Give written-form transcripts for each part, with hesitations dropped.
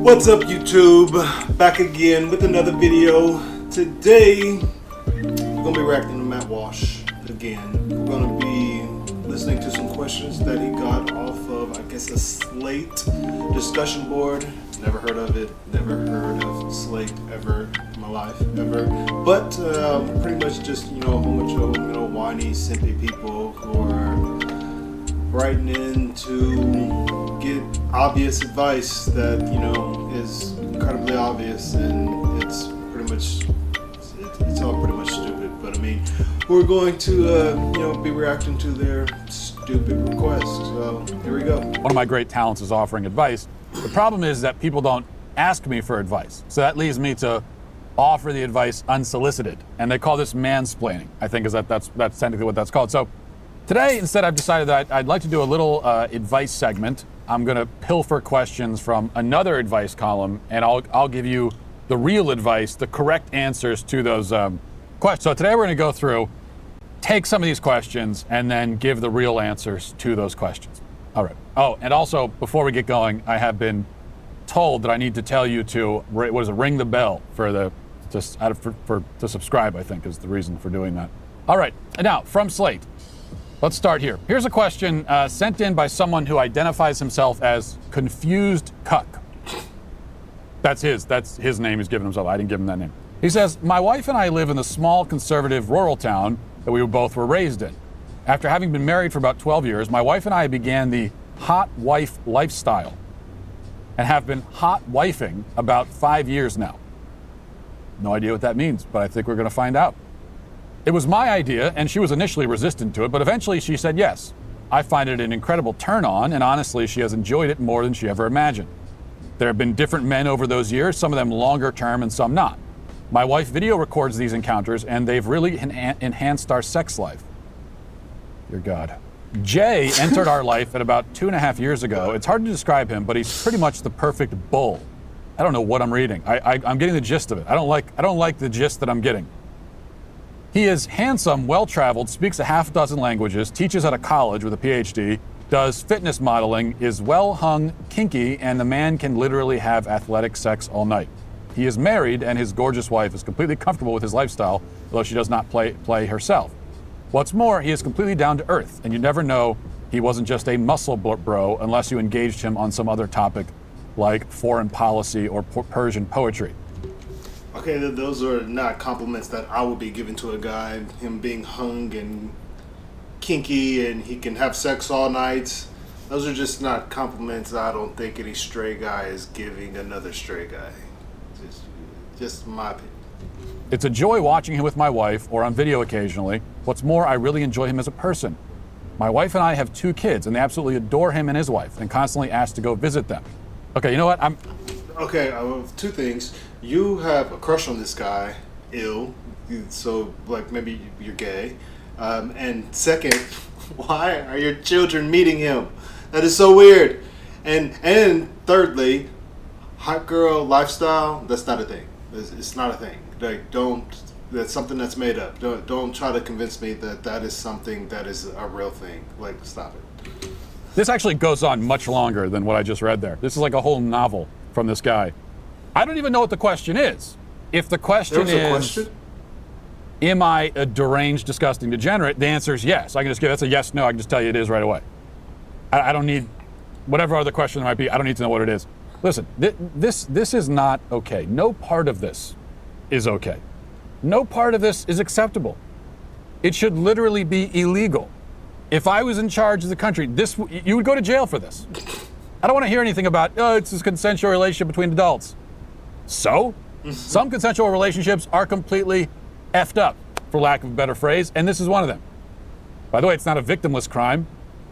What's up, YouTube? Back again with another video. Today, we're going to be reacting to Matt Walsh again. We're going to be listening to some questions that he got off of, I guess, a Slate discussion board. Never heard of it. Never heard of Slate ever in my life, ever. But pretty much just, a whole bunch of, whiny, simpy people who are writing in to get obvious advice that, is incredibly obvious, and it's all pretty much stupid. But I mean, we're going to, be reacting to their stupid requests. So here we go. One of my great talents is offering advice. The problem is that people don't ask me for advice. So that leaves me to offer the advice unsolicited. And they call this mansplaining, I think that's technically what that's called. So today, instead, I've decided that I'd like to do a little advice segment. I'm going to pilfer questions from another advice column, and I'll give you the real advice, the correct answers to those questions. So today we're going to go through, take some of these questions, and then give the real answers to those questions. All right. Oh, and also, before we get going, I have been told that I need to tell you to, ring the bell to subscribe, I think, is the reason for doing that. All right. Now, from Slate. Let's start here. Here's a question sent in by someone who identifies himself as Confused Cuck. That's his name he's given himself. I didn't give him that name. He says, my wife and I live in the small, conservative, rural town that we both were raised in. After having been married for about 12 years, my wife and I began the hot wife lifestyle and have been hot wifing about 5 years now. No idea what that means, but I think we're going to find out. It was my idea, and she was initially resistant to it, but eventually she said yes. I find it an incredible turn-on, and honestly, she has enjoyed it more than she ever imagined. There have been different men over those years, some of them longer term and some not. My wife video records these encounters, and they've really enhanced our sex life. Dear God. Jay entered our life at about 2.5 years ago. It's hard to describe him, but he's pretty much the perfect bull. I don't know what I'm reading. I'm getting the gist of it. I don't like the gist that I'm getting. He is handsome, well-traveled, speaks a half dozen languages, teaches at a college with a PhD, does fitness modeling, is well-hung, kinky, and the man can literally have athletic sex all night. He is married, and his gorgeous wife is completely comfortable with his lifestyle, although she does not play herself. What's more, he is completely down to earth, and you never know he wasn't just a muscle bro unless you engaged him on some other topic like foreign policy or Persian poetry. Okay, those are not compliments that I would be giving to a guy. Him being hung and kinky and he can have sex all night. Those are just not compliments I don't think any stray guy is giving another stray guy. Just my opinion. It's a joy watching him with my wife or on video occasionally. What's more, I really enjoy him as a person. My wife and I have 2 kids and they absolutely adore him and his wife and constantly ask to go visit them. Okay, you know what? Okay, 2 things. You have a crush on this guy, so like maybe you're gay. And second, why are your children meeting him? That is so weird. And thirdly, hot girl lifestyle, that's not a thing. It's not a thing. Like, that's something that's made up. Don't try to convince me that is something that is a real thing. Like, stop it. This actually goes on much longer than what I just read there. This is like a whole novel from this guy. I don't even know what the question is. If the question is, am I a deranged, disgusting degenerate? The answer is yes. I can just give that's a yes, no. I can just tell you it is right away. I don't need whatever other question there might be. I don't need to know what it is. Listen, this is not okay. No part of this is okay. No part of this is acceptable. It should literally be illegal. If I was in charge of the country, you would go to jail for this. I don't want to hear anything about, it's this consensual relationship between adults. So, some consensual relationships are completely effed up, for lack of a better phrase, and this is one of them. By the way, it's not a victimless crime.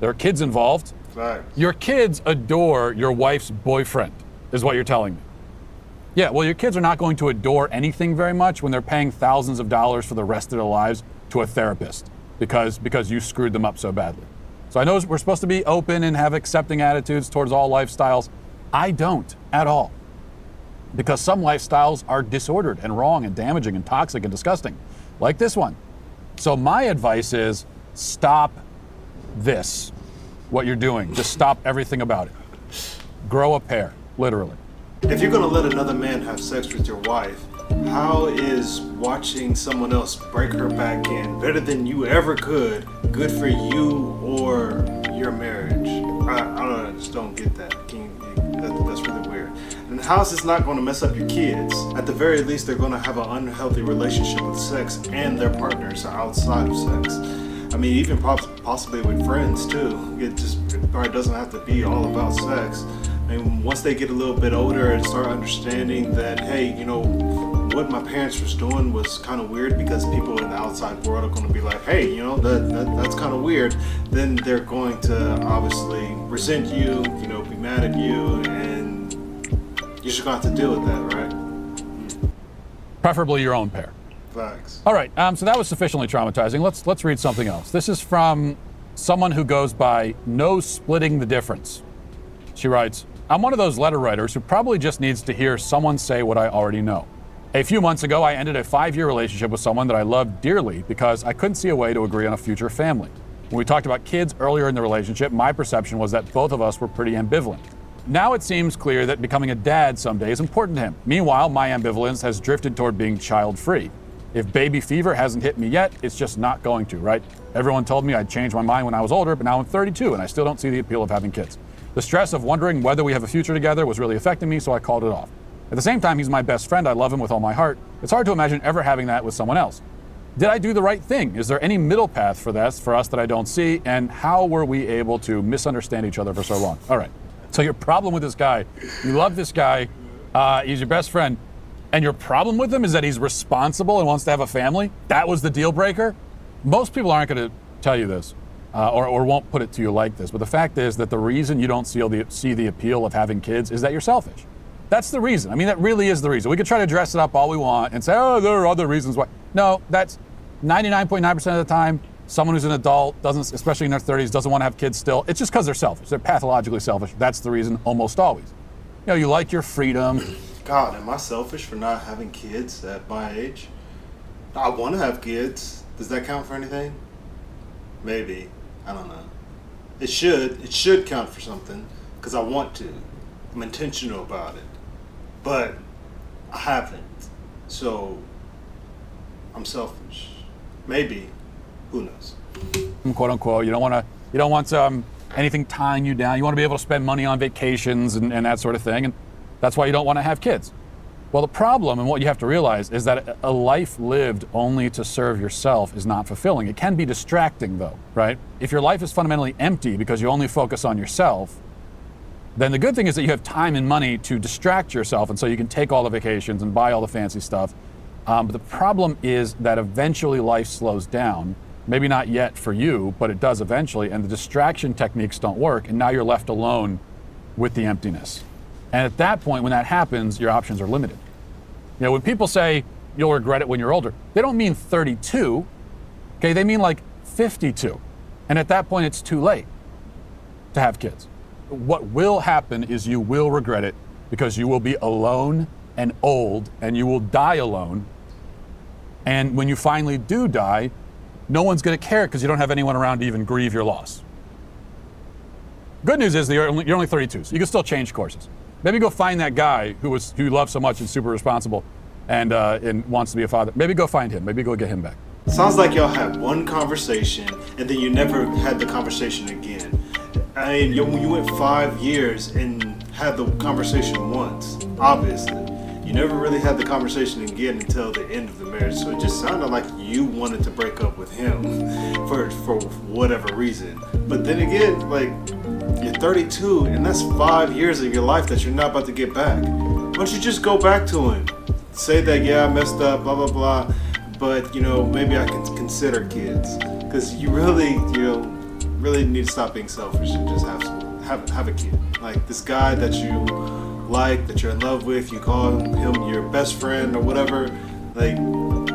There are kids involved. Right. Your kids adore your wife's boyfriend, is what you're telling me. Yeah, well, your kids are not going to adore anything very much when they're paying thousands of dollars for the rest of their lives to a therapist because you screwed them up so badly. So I know we're supposed to be open and have accepting attitudes towards all lifestyles. I don't at all. Because some lifestyles are disordered and wrong and damaging and toxic and disgusting, like this one. So my advice is stop this, what you're doing. Just stop everything about it. Grow a pair, literally. if you're gonna let another man have sex with your wife, how is watching someone else break her back in better than you ever could good for you or your marriage? I don't know, I just don't get that. That's really weird. And how is this not going to mess up your kids? At the very least, they're going to have an unhealthy relationship with sex and their partners outside of sex. I mean, even possibly with friends too. It probably doesn't have to be all about sex. I mean, once they get a little bit older and start understanding that, hey, you know, what my parents was doing was kind of weird, because people in the outside world are going to be like, hey, you know, that's kind of weird, then they're going to obviously resent you, you know, be mad at you, and you're just going to have to deal with that, right? Preferably your own pair. Facts. All right, so that was sufficiently traumatizing. Let's read something else. This is from someone who goes by No Splitting the Difference. She writes, I'm one of those letter writers who probably just needs to hear someone say what I already know. A few months ago, I ended a 5-year relationship with someone that I loved dearly because I couldn't see a way to agree on a future family. When we talked about kids earlier in the relationship, my perception was that both of us were pretty ambivalent. Now it seems clear that becoming a dad someday is important to him. Meanwhile, my ambivalence has drifted toward being child-free. If baby fever hasn't hit me yet, it's just not going to, right? Everyone told me I'd change my mind when I was older, but now I'm 32 and I still don't see the appeal of having kids. The stress of wondering whether we have a future together was really affecting me, so I called it off. At the same time, he's my best friend. I love him with all my heart. It's hard to imagine ever having that with someone else. Did I do the right thing? Is there any middle path for this, for us, that I don't see? And how were we able to misunderstand each other for so long? All right. So your problem with this guy, you love this guy, he's your best friend, and your problem with him is that he's responsible and wants to have a family? That was the deal breaker? Most people aren't going to tell you this, or won't put it to you like this. But the fact is that the reason you don't see the appeal of having kids is that you're selfish. That's the reason. I mean, that really is the reason. We could try to dress it up all we want and say, oh, there are other reasons why. No, that's 99.9% of the time, someone who's an adult, doesn't, especially in their 30s, doesn't want to have kids still. It's just because they're selfish. They're pathologically selfish. That's the reason almost always. You know, you like your freedom. God, am I selfish for not having kids at my age? I want to have kids. Does that count for anything? Maybe. I don't know. It should count for something, because I want to. I'm intentional about it. But I haven't. So I'm selfish. Maybe. Who knows? Quote unquote. You don't want anything tying you down. You want to be able to spend money on vacations and that sort of thing. And that's why you don't want to have kids. Well, the problem, and what you have to realize, is that a life lived only to serve yourself is not fulfilling. It can be distracting, though, right? If your life is fundamentally empty because you only focus on yourself, then the good thing is that you have time and money to distract yourself, and so you can take all the vacations and buy all the fancy stuff. But the problem is that eventually life slows down. Maybe not yet for you, but it does eventually, and the distraction techniques don't work, and now you're left alone with the emptiness. And at that point, when that happens, your options are limited. You know, when people say you'll regret it when you're older, they don't mean 32, okay? They mean like 52. And at that point, it's too late to have kids. What will happen is you will regret it, because you will be alone and old, and you will die alone. And when you finally do die, no one's going to care, because you don't have anyone around to even grieve your loss. Good news is that you're only 32, so you can still change courses. Maybe go find that guy who you love so much and super responsible and wants to be a father. Maybe go find him. Maybe go get him back. Sounds like y'all had one conversation and then you never had the conversation again. I mean, you went 5 years and had the conversation once, obviously. You never really had the conversation again until the end of the marriage, so it just sounded like you wanted to break up with him for whatever reason. But then again, like, you're 32, and that's 5 years of your life that you're not about to get back. Why don't you just go back to him? Say that, yeah, I messed up, blah, blah, blah, but, you know, maybe I can consider kids. Because you really need to stop being selfish and just have a kid. Like, this guy that you like, that you're in love with, you call him your best friend or whatever, like,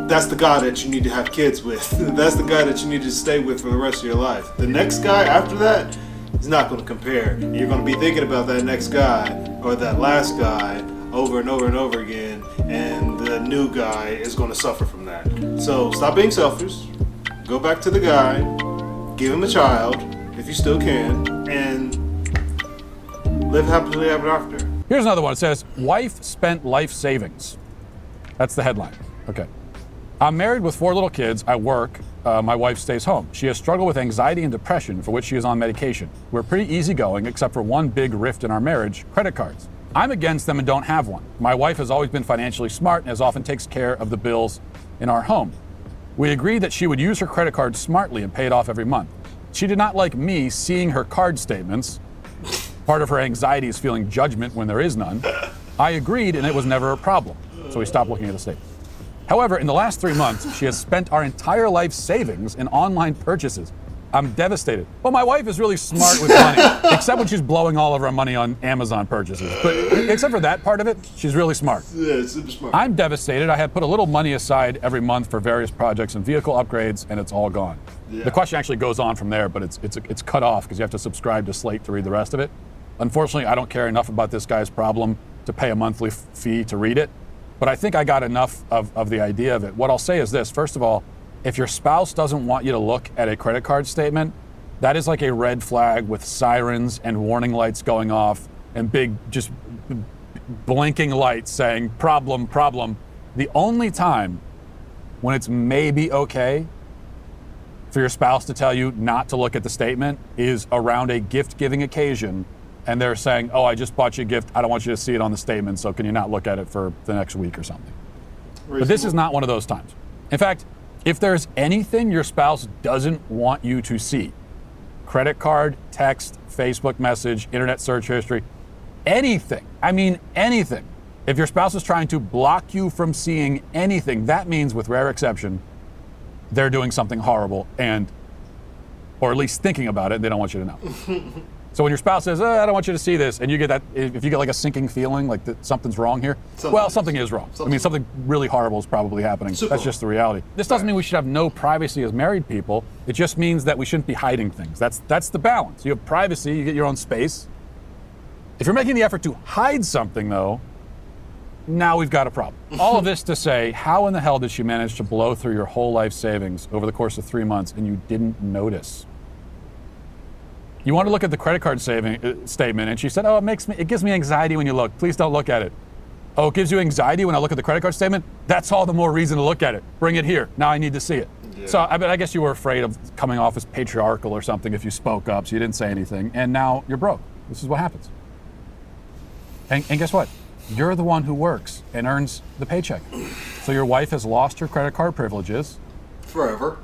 that's the guy that you need to have kids with. That's the guy that you need to stay with for the rest of your life. The next guy after that is not going to compare. You're going to be thinking about that next guy or that last guy over and over and over again, and the new guy is going to suffer from that. So stop being selfish, go back to the guy, give him a child if you still can, and live happily ever after. Here's another one. It says, wife spent life savings. That's the headline. Okay. I'm married with 4 little kids. I work. My wife stays home. She has struggled with anxiety and depression, for which she is on medication. We're pretty easygoing, except for one big rift in our marriage, credit cards. I'm against them and don't have one. My wife has always been financially smart and as often takes care of the bills in our home. We agreed that she would use her credit card smartly and pay it off every month. She did not like me seeing her card statements. Part of her anxiety is feeling judgment when there is none. I agreed, and it was never a problem. So we stopped looking at the statement. However, in the last 3 months, she has spent our entire life savings in online purchases. I'm devastated. Well, my wife is really smart with money, except when she's blowing all of her money on Amazon purchases. But except for that part of it, she's really smart. Yeah, super smart. I'm devastated. I had put a little money aside every month for various projects and vehicle upgrades, and it's all gone. Yeah. The question actually goes on from there, but it's cut off because you have to subscribe to Slate to read the rest of it. Unfortunately, I don't care enough about this guy's problem to pay a monthly fee to read it, but I think I got enough of the idea of it. What I'll say is this. First of all, if your spouse doesn't want you to look at a credit card statement, that is like a red flag with sirens and warning lights going off and big just blinking lights saying problem, problem. The only time when it's maybe okay for your spouse to tell you not to look at the statement is around a gift-giving occasion, and they're saying, oh, I just bought you a gift. I don't want you to see it on the statement, so can you not look at it for the next week or something? Reasonable. But this is not one of those times. In fact, if there's anything your spouse doesn't want you to see, credit card, text, Facebook message, internet search history, anything, I mean anything, if your spouse is trying to block you from seeing anything, that means, with rare exception, they're doing something horrible or at least thinking about it, they don't want you to know. So when your spouse says, I don't want you to see this, and you get that, if you get like a sinking feeling like that something's wrong here, something is wrong. I mean, something really horrible is probably happening. That's just the reality. This doesn't mean we should have no privacy as married people. It just means that we shouldn't be hiding things. That's the balance. You have privacy, you get your own space. If you're making the effort to hide something, though, now we've got a problem. All of this to say, how in the hell did she manage to blow through your whole life savings over the course of 3 months and you didn't notice? You want to look at the credit card statement, and she said, oh, it gives me anxiety when you look. Please don't look at it. Oh, it gives you anxiety when I look at the credit card statement? That's all the more reason to look at it. Bring it here. Now I need to see it. Yeah. So I guess you were afraid of coming off as patriarchal or something if you spoke up, so you didn't say anything, and now you're broke. This is what happens. And guess what? You're the one who works and earns the paycheck. So your wife has lost her credit card privileges. Forever.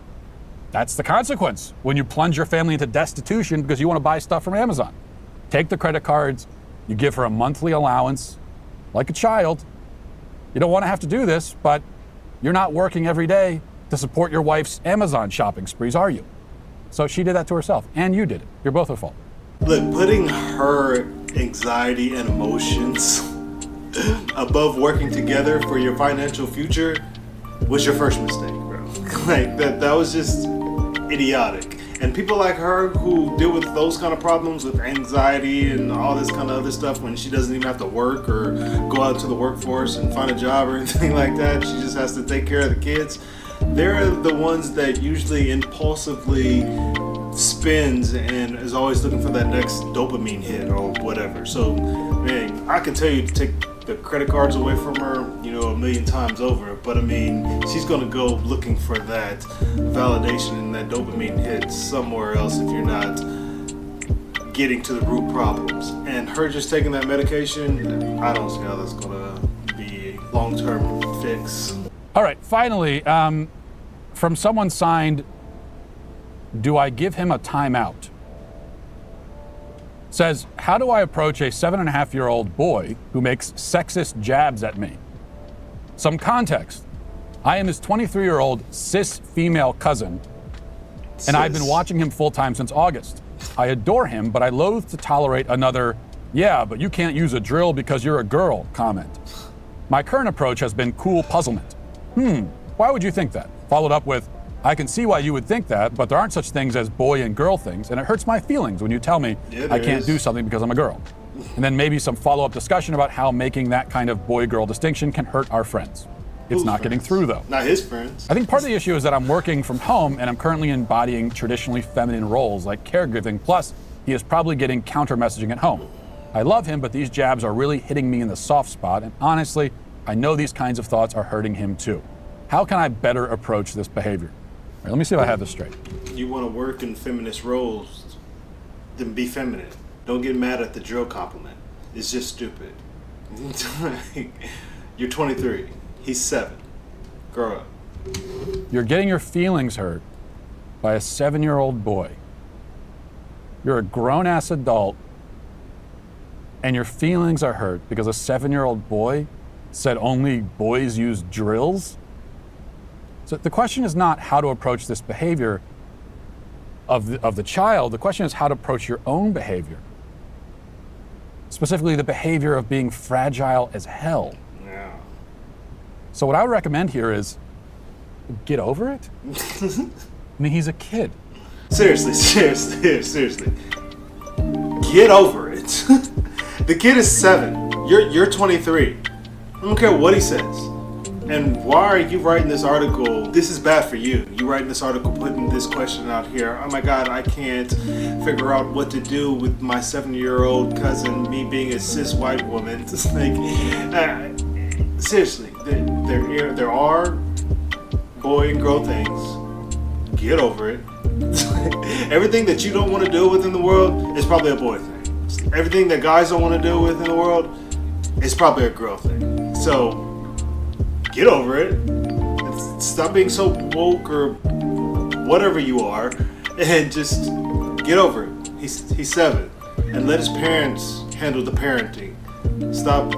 That's the consequence when you plunge your family into destitution because you want to buy stuff from Amazon. Take the credit cards, you give her a monthly allowance, like a child. You don't want to have to do this, but you're not working every day to support your wife's Amazon shopping sprees, are you? So she did that to herself, and you did it. You're both at fault. Look, putting her anxiety and emotions above working together for your financial future was your first mistake, bro. Like, that was just idiotic. And people like her who deal with those kind of problems with anxiety and all this kind of other stuff when she doesn't even have to work or go out to the workforce and find a job or anything like that, she just has to take care of the kids. They're the ones that usually impulsively spins and is always looking for that next dopamine hit or whatever. So, man, I can tell you to take the credit cards away from her, a million times over. But I mean, she's gonna go looking for that validation and that dopamine hit somewhere else if you're not getting to the root problems. And her just taking that medication, I don't see how that's gonna be a long-term fix. All right, finally, from someone signed, do I give him a timeout? Says, how do I approach a 7.5-year-old boy who makes sexist jabs at me? Some context. I am his 23-year-old cis female cousin, and I've been watching him full-time since August. I adore him, but I loathe to tolerate another, yeah, but you can't use a drill because you're a girl comment. My current approach has been cool puzzlement. Why would you think that? Followed up with, I can see why you would think that, but there aren't such things as boy and girl things, and it hurts my feelings when you tell me I can't do something because I'm a girl. And then maybe some follow-up discussion about how making that kind of boy-girl distinction can hurt our friends. It's not getting through, though. Not his friends. I think part of the issue is that I'm working from home, and I'm currently embodying traditionally feminine roles like caregiving, plus he is probably getting counter-messaging at home. I love him, but these jabs are really hitting me in the soft spot, and honestly, I know these kinds of thoughts are hurting him too. How can I better approach this behavior? All right, let me see if I have this straight. You want to work in feminist roles, then be feminine. Don't get mad at the drill compliment. It's just stupid. You're 23. He's 7. Grow up. You're getting your feelings hurt by a 7-year-old boy. You're a grown-ass adult, and your feelings are hurt because a 7-year-old boy said only boys use drills? So the question is not how to approach this behavior of the child. The question is how to approach your own behavior. Specifically, the behavior of being fragile as hell. Yeah. So what I would recommend here is get over it. I mean, he's a kid. Seriously. Get over it. The kid is 7. You're 23. I don't care what he says. And why are you writing this article? This is bad for you. You writing this article, putting this question out here. Oh my God, I can't figure out what to do with my 7-year-old cousin, me being a cis white woman. It's like, seriously, there are boy and girl things. Get over it. Everything that you don't want to deal with in the world is probably a boy thing. Everything that guys don't want to deal with in the world is probably a girl thing. So, get over it. Stop being so woke or whatever you are, and just get over it. He's 7, and let his parents handle the parenting. Stop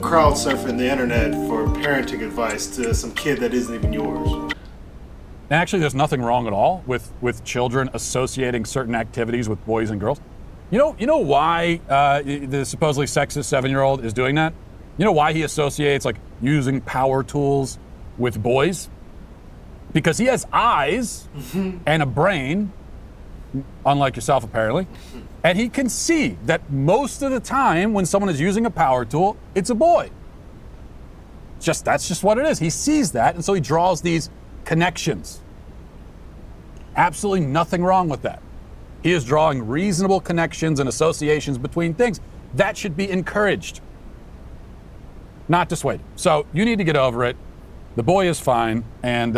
crowd surfing the internet for parenting advice to some kid that isn't even yours. And actually, there's nothing wrong at all with children associating certain activities with boys and girls. You know why the supposedly sexist 7-year-old is doing that? You know why he associates like using power tools with boys? Because he has eyes and a brain, unlike yourself apparently, and he can see that most of the time when someone is using a power tool, it's a boy. That's just what it is. He sees that, and so he draws these connections. Absolutely nothing wrong with that. He is drawing reasonable connections and associations between things. That should be encouraged, not dissuaded. So you need to get over it. The boy is fine, and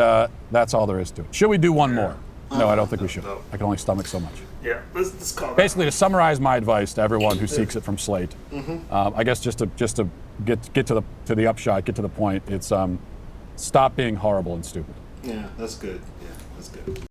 that's all there is to it. Should we do one more? No, I don't think we should. No. I can only stomach so much. Yeah, let's call it. Basically, to summarize my advice to everyone who seeks it from Slate, I guess just to get to the upshot, get to the point, it's stop being horrible and stupid. Yeah, that's good. Yeah, that's good.